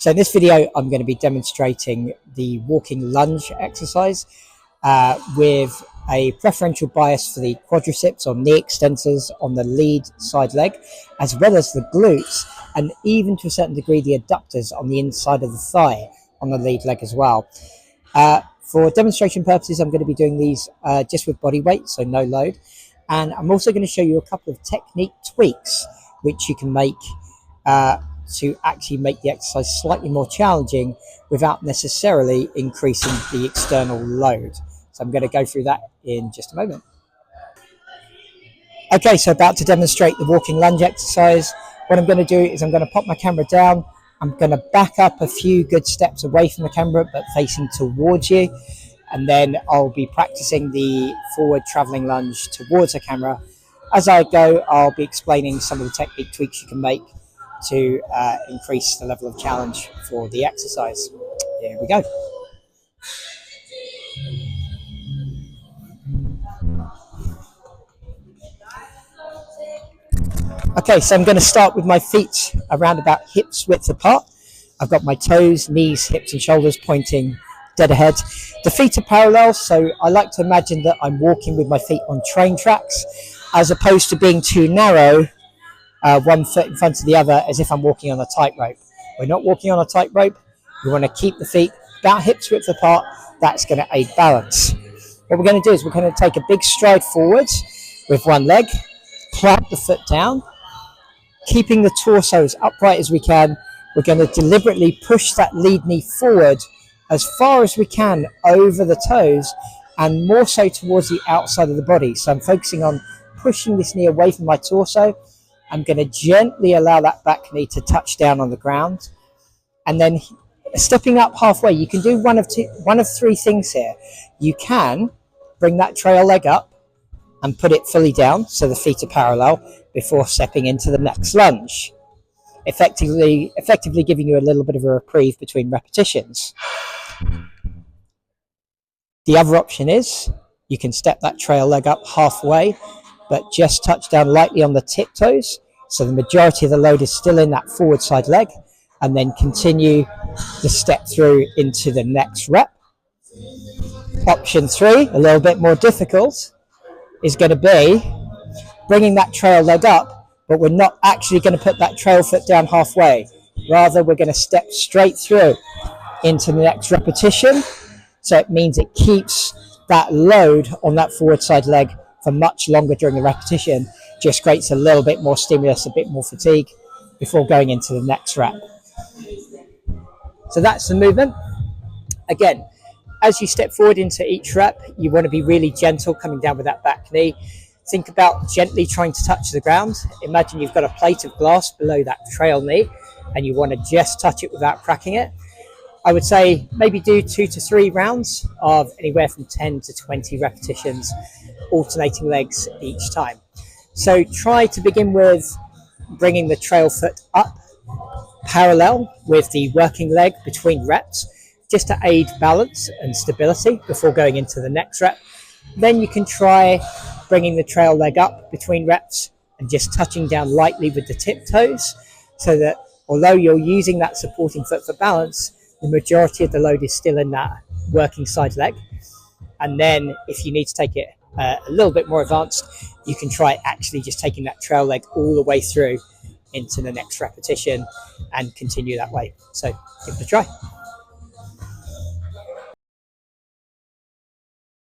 So in this video, I'm going to be demonstrating the walking lunge exercise with a preferential bias for the quadriceps or knee extensors on the lead side leg, as well as the glutes, and even to a certain degree the adductors on the inside of the thigh on the lead leg as well. For demonstration purposes, I'm going to be doing these just with body weight, so no load. And I'm also going to show you a couple of technique tweaks which you can make to actually make the exercise slightly more challenging without necessarily increasing the external load. So I'm going to go through that in just a moment. Okay, so about to demonstrate the walking lunge exercise. What I'm going to do is I'm going to pop my camera down. I'm going to back up a few good steps away from the camera, but facing towards you. And then I'll be practicing the forward traveling lunge towards the camera. As I go, I'll be explaining some of the technique tweaks you can make to increase the level of challenge for the exercise. Here we go. Okay, so I'm going to start with my feet around about hips width apart. I've got my toes, knees, hips and shoulders pointing dead ahead. The feet are parallel, so I like to imagine that I'm walking with my feet on train tracks as opposed to being too narrow, one foot in front of the other, as if I'm walking on a tightrope. We're not walking on a tightrope. We want to keep the feet about hips width apart. That's going to aid balance. What we're going to do is we're going to take a big stride forwards with one leg, plant the foot down, keeping the torso as upright as we can. We're going to deliberately push that lead knee forward as far as we can over the toes and more so towards the outside of the body. So I'm focusing on pushing this knee away from my torso. I'm going to gently allow that back knee to touch down on the ground. And then stepping up halfway, you can do one of three things here. You can bring that trail leg up and put it fully down so the feet are parallel before stepping into the next lunge, effectively giving you a little bit of a reprieve between repetitions. The other option is you can step that trail leg up halfway, but just touch down lightly on the tiptoes, so the majority of the load is still in that forward side leg, and then continue to step through into the next rep. Option 3, a little bit more difficult, is going to be bringing that trail leg up, but we're not actually going to put that trail foot down halfway. Rather, we're going to step straight through into the next repetition. So it means it keeps that load on that forward side leg for much longer during the repetition. Just creates a little bit more stimulus, a bit more fatigue before going into the next rep. So that's the movement. Again, as you step forward into each rep, you want to be really gentle coming down with that back knee. Think about gently trying to touch the ground. Imagine you've got a plate of glass below that trail knee and you want to just touch it without cracking it. I would say maybe do 2 to 3 rounds of anywhere from 10 to 20 repetitions, alternating legs each time. So try to begin with bringing the trail foot up parallel with the working leg between reps, just to aid balance and stability before going into the next rep. Then you can try bringing the trail leg up between reps and just touching down lightly with the tiptoes, so that although you're using that supporting foot for balance, the majority of the load is still in that working side leg. And then if you need to take it a little bit more advanced, you can try actually just taking that trail leg all the way through into the next repetition and continue that way. So give it a try.